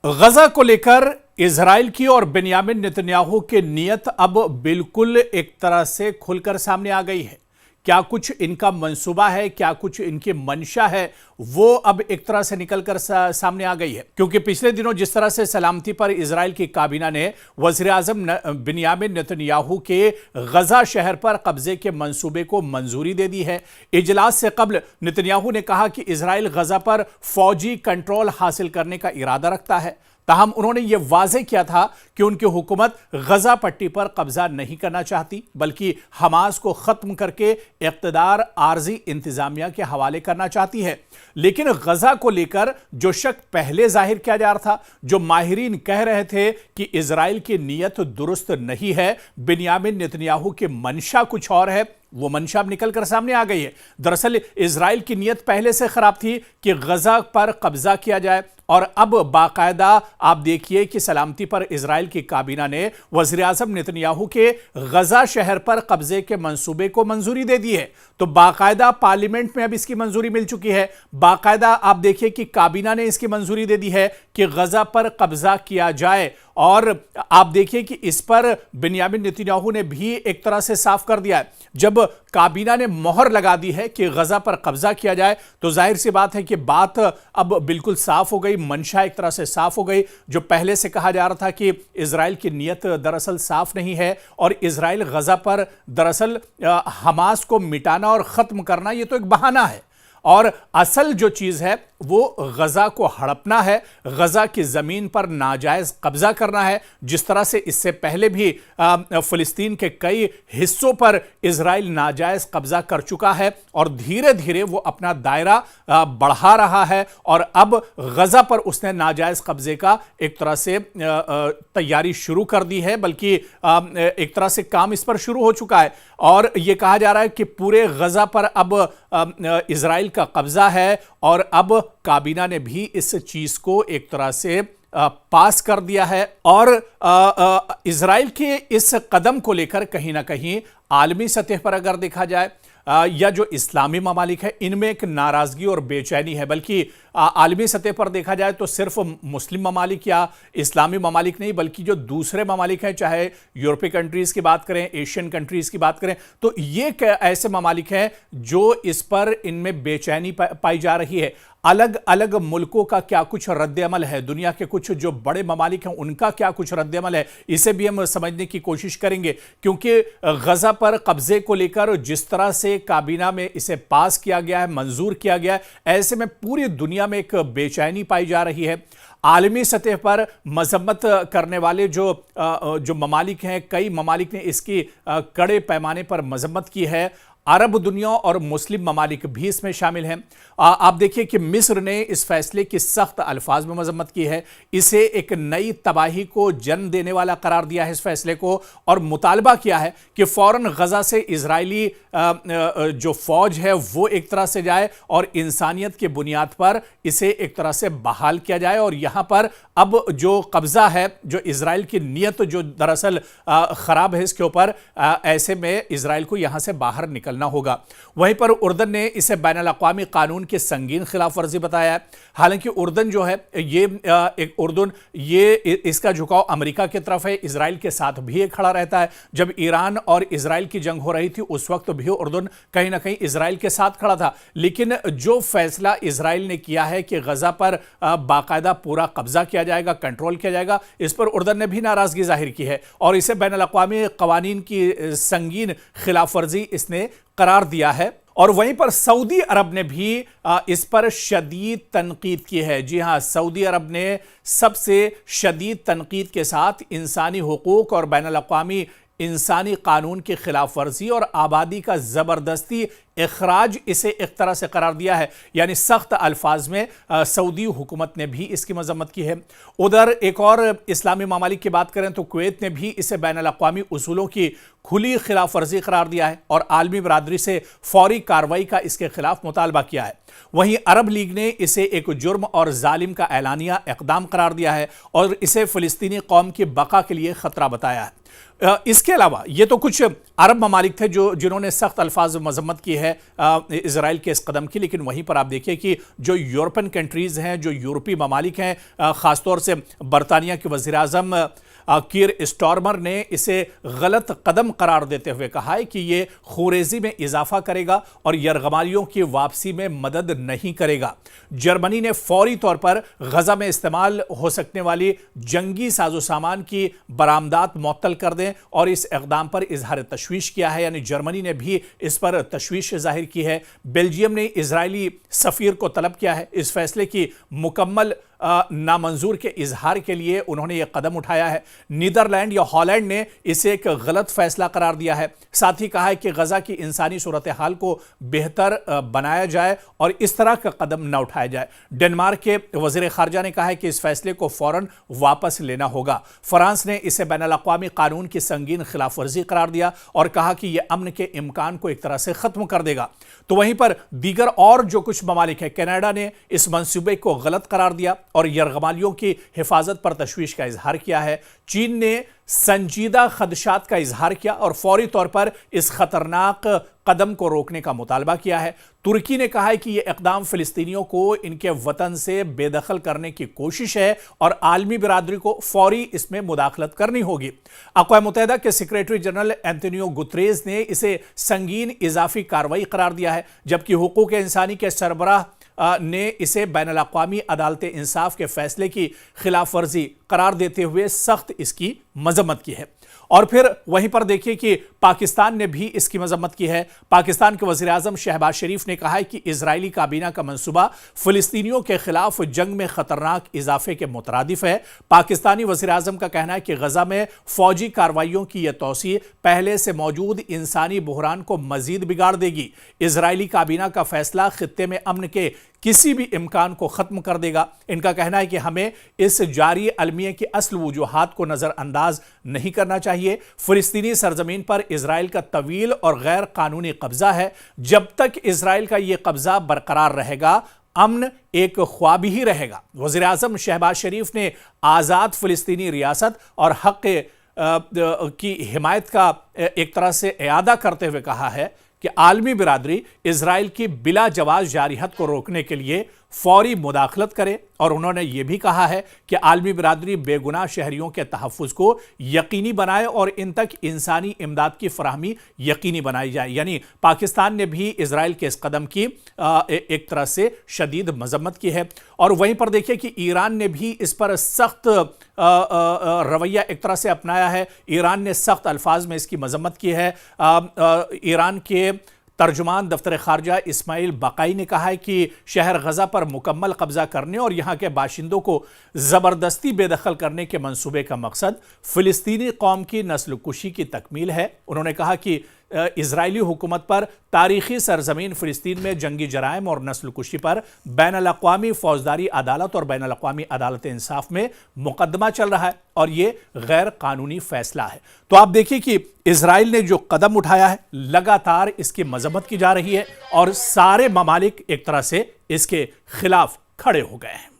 गजा को लेकर इजराइल की और बेंयामिन नेतन्याहू की नीयत अब बिल्कुल एक तरह से खुलकर सामने आ गई है। क्या कुछ इनका मंसूबा है, क्या कुछ इनकी मंशा है, वो अब एक तरह से निकलकर सामने आ गई है। क्योंकि पिछले दिनों जिस तरह से सलामती पर इजराइल की काबीना ने वज़ीर आज़म बेंयामिन नेतन्याहू के गजा शहर पर कब्जे के मंसूबे को मंजूरी दे दी है। इजलास से कबल नेतन्याहू ने कहा कि इजराइल गजा पर फौजी कंट्रोल हासिल करने का इरादा रखता है। ताहम उन्होंने यह वाज़ेह किया था कि उनकी हुकूमत गजा पट्टी पर कब्जा नहीं करना चाहती, बल्कि हमास को खत्म करके इक़्तिदार आर्जी इंतजामिया के हवाले करना चाहती है। लेकिन गजा को लेकर जो शक पहले जाहिर किया जा रहा था, जो माहिरीन कह रहे थे कि इजराइल की नीयत दुरुस्त नहीं है, बेंयामिन नेतन्याहू की मंशा कुछ और है, वो मंशा अब निकलकर सामने आ गई है। दरअसल इजराइल की नीयत पहले से खराब थी कि गजा पर कब्जा किया जाए, और अब बाकायदा आप देखिए कि सलामती पर इजराइल की काबीना ने वज़ीर आज़म नेतन्याहू के गजा शहर पर कब्जे के मंसूबे को मंजूरी दे दी है। तो बाकायदा पार्लियामेंट में अब इसकी मंजूरी मिल चुकी है। बाकायदा आप देखिए कि काबीना ने इसकी मंजूरी दे दी है कि गजा पर कब्जा किया जाए। और आप देखिए कि इस पर बेंयामिन नेतन्याहू ने भी एक तरह से साफ कर दिया है। जब काबीना ने मोहर लगा दी है कि गजा पर कब्जा किया जाए, तो जाहिर सी बात है कि बात अब बिल्कुल साफ हो गई, मंशा एक तरह से साफ हो गई। जो पहले से कहा जा रहा था कि इजराइल की नीयत दरअसल साफ नहीं है और इजराइल गजा पर दरअसल हमास को मिटाना और खत्म करना ये तो एक बहाना है, और असल जो चीज है वो गजा को हड़पना है, गजा की जमीन पर नाजायज कब्जा करना है। जिस तरह से इससे पहले भी फिलिस्तीन के कई हिस्सों पर इजराइल नाजायज कब्जा कर चुका है और धीरे धीरे वो अपना दायरा बढ़ा रहा है, और अब गजा पर उसने नाजायज कब्जे का एक तरह से तैयारी शुरू कर दी है, बल्कि एक तरह से काम इस पर शुरू हो चुका है। और यह कहा जा रहा है कि पूरे गजा पर अब इजराइल का कब्जा है, और अब काबीना ने भी इस चीज को एक तरह से पास कर दिया है। और इजराइल के इस कदम को लेकर कहीं ना कहीं आलमी सतह पर अगर देखा जाए, या जो इस्लामी ममालिक है इनमें एक नाराजगी और बेचैनी है। बल्कि आलमी सतह पर देखा जाए तो सिर्फ मुस्लिम ममालिक या इस्लामी ममालिक नहीं, बल्कि जो दूसरे ममालिक हैं, चाहे यूरोपीय कंट्रीज की बात करें, एशियन कंट्रीज की बात करें, तो ये ऐसे ममालिक हैं जो इस पर इनमें बेचैनी पाई जा रही है। अलग अलग मुल्कों का क्या कुछ रद्द-ए-अमल है, दुनिया के कुछ जो बड़े ममालिक हैं उनका क्या कुछ रद्द-ए-अमल है, इसे भी हम समझने की कोशिश करेंगे। क्योंकि गजा पर कब्जे को लेकर जिस तरह से काबीना में इसे पास किया गया है, मंजूर किया गया है, ऐसे में पूरी दुनिया में एक बेचैनी पाई जा रही है। आलमी सतह पर मजम्मत करने वाले जो ममालिक हैं, कई ममालिक ने इसकी कड़े पैमाने पर मजम्मत की है। अरब दुनिया और मुस्लिम ममालिक भी इसमें शामिल हैं। आप देखिए कि मिस्र ने इस फैसले की सख्त अल्फाज में मजम्मत की है, इसे एक नई तबाही को जन्म देने वाला करार दिया है इस फैसले को, और मुतालबा किया है कि फौरन गजा से इजरायली जो फौज है वो एक तरह से जाए और इंसानियत की बुनियाद पर इसे एक तरह से बहाल किया जाए। और यहां पर अब जो कब्जा है, जो इजराइल की नीयत जो दरअसल खराब है इसके ऊपर, ऐसे में इजराइल को यहां से बाहर निकलना होगा। वहीं पर उर्दन ने इसे बैनुल अक़वामी कानून की संगीन खिलाफ वर्जी बताया है। हालांकि उर्दन जो है ये इसका झुकाव अमेरिका की तरफ है, इजराइल के साथ भी ये खड़ा रहता है। जब ईरान और इजराइल की जंग हो रही थी उस वक्त भी उर्दन कहीं ना कहीं इजराइल के साथ खड़ा था। लेकिन जो फैसला इजराइल ने किया है कि गजा पर बाकायदा पूरा कब्जा किया जाएगा, कंट्रोल किया जाएगा, इस पर उर्दन ने भी नाराजगी जाहिर की है और इसे बैनुल अक़वामी क़वानीन की संगीन खिलाफ वर्जी इसने करार दिया है। और वहीं पर सऊदी अरब ने भी इस पर शदीद तनकीद की है। जी हां, सऊदी अरब ने सबसे शदीद तनकीद के साथ इंसानी हुकूक और बैनुल अक़वामी इंसानी कानून की खिलाफ वर्जी और आबादी का ज़बरदस्ती इखराज इसे एक तरह से करार दिया है। यानी सख्त अल्फाज में सऊदी हुकूमत ने भी इसकी मजम्मत की है। उधर एक और इस्लामी ममालिक की बात करें तो कुवैत ने भी इसे बैनुल अक़वामी उसूलों की खुली खिलाफ वर्जी करार दिया है और आलमी बरादरी से फौरी कार्रवाई का इसके खिलाफ मुतालबा किया है। वहीं अरब लीग ने इसे एक जुर्म और जालिम का ऐलानिया इक़दाम करार दिया है और इसे फ़िलिस्तीनी कौम की बका के लिए खतरा बताया है। इसके अलावा ये तो कुछ अरब ममालिक थे जिन्होंने सख्त अल्फाज में मजम्मत की है इजराइल के इस कदम की, लेकिन वहीं पर आप देखिए कि जो यूरोपियन कंट्रीज़ हैं, जो यूरोपीय ममालिक हैं, ख़ासतौर से बरतानिया के वज़ीर आज़म कीर स्टारमर ने इसे गलत कदम करार देते हुए कहा है कि ये खुरेजी में इजाफा करेगा और यरगमालियों की वापसी में मदद नहीं करेगा। जर्मनी ने फौरी तौर पर गजा में इस्तेमाल हो सकने वाली जंगी साजो सामान की बरामदात मुअत्तल कर दें और इस इक़दाम पर इजहार तशवीश किया है, यानी जर्मनी ने भी इस पर तशवीश जाहिर की है। बेल्जियम ने इजरायली सफ़ीर को तलब किया है। इस फैसले की मुकम्मल नामंजूर के इजहार के लिए उन्होंने यह कदम उठाया है। नीदरलैंड या हॉलैंड ने इसे एक गलत फैसला करार दिया है। साथ ही कहा है कि गजा की इंसानी सूरत हाल को बेहतर बनाया जाए और इस तरह का कदम न उठाया जाए। डेनमार्क के वज़ीर ख़ारजा ने कहा है कि इस फैसले को फ़ौरन वापस लेना होगा। फ्रांस ने इसे बैनुल-अक़वामी कानून की संगीन खिलाफ वर्जी करार दिया और कहा कि यह अमन के इम्कान को एक तरह से ख़त्म कर देगा। तो वहीं पर दीगर और जो कुछ ममालिक हैं, कनाडा ने इस मंसूबे को गलत करार दिया और यरगमालियों की हिफाजत पर तशवीश का इजहार किया है। चीन ने संजीदा खदशात का इजहार किया और फौरी तौर पर इस खतरनाक कदम को रोकने का मुतालबा किया है। तुर्की ने कहा है कि यह इक़दाम फ़िलिस्तीनियों को इनके वतन से बेदखल करने की कोशिश है और आलमी बिरादरी को फौरी इसमें मुदाखलत करनी होगी। अक़वाम मुत्तहिदा के सेक्रेटरी जनरल एंटोनियो गुतरेज़ ने इसे संगीन इजाफी कार्रवाई करार दिया है, जबकि हुकूक इंसानी के सरबराह ने इसे बैनुल-अक़वामी अदालत इंसाफ के फैसले की खिलाफ वर्जी करार देते हुए सख्त इसकी मजम्मत की है। और फिर वहीं पर देखिए कि पाकिस्तान ने भी इसकी मजम्मत की है। पाकिस्तान के वज़ीर आज़म शहबाज शरीफ ने कहा है कि इजरायली काबीना का मंसूबा फ़िलिस्तीनियों के खिलाफ जंग में खतरनाक इजाफे के मुतरादिफ है। पाकिस्तानी वज़ीर आज़म का कहना है कि गजा में फ़ौजी कार्रवाइयों की यह तोसी पहले से मौजूद इंसानी बहरान को मज़ीद बिगाड़ देगी। इजरायली काबीना का फैसला खित्ते में अमन के किसी भी इम्कान को ख़त्म कर देगा। इनका कहना है कि हमें इस जारी अलमिया की असल वजूहात को नज़रअंदाज नहीं करना चाहिए। फ़िलिस्तीनी सरजमीन पर इजराइल का तवील और गैर कानूनी कब्ज़ा है। जब तक इजराइल का यह कब्ज़ा बरकरार रहेगा, अमन एक ख्वाब ही रहेगा। वज़ीर आज़म शहबाज शरीफ ने आज़ाद फ़िलिस्तीनी रियासत और हक़ की हिमायत का एक तरह से इयादा करते हुए कहा है कि आलमी बिरादरी इजराइल की बिला जवाज जारियत को रोकने के लिए फौरी मुदाखलत करे और उन्होंने ये भी कहा है कि आलमी बिरादरी बेगुनाह शहरियों के तहफ़्फ़ुज़ को यकीनी बनाए और इन तक इंसानी इमदाद की फराहमी यकीनी बनाई जाए। यानी पाकिस्तान ने भी इजराइल के इस कदम की एक तरह से शदीद मजम्मत की है। और वहीं पर देखिए कि ईरान ने भी इस पर सख्त रवैया एक तरह से अपनाया है। ईरान ने सख्त अल्फाज में इसकी मजम्मत की है। ईरान के तर्जुमान दफ्तर खारजा इस्माइल बाकाई ने कहा है कि शहर गजा पर मुकम्मल कब्जा करने और यहाँ के बाशिंदों को ज़बरदस्ती बेदखल करने के मंसूबे का मकसद फ़िलिस्तीनी कौम की नस्ल कुशी की तकमील है। उन्होंने कहा कि इजरायली हुकूमत पर तारीखी सरजमीन फ़िलिस्तीन में जंगी जराइम और नस्ल कुशी पर बैनुल-अक़वामी फ़ौजदारी अदालत और बैनुल-अक़वामी अदालत इंसाफ में मुकदमा चल रहा है और ये गैर कानूनी फैसला है। तो आप देखिए कि इजराइल ने जो कदम उठाया है, लगातार इसकी मजम्मत की जा रही है और सारे ममालिक एक तरह से इसके खिलाफ खड़े हो गए हैं।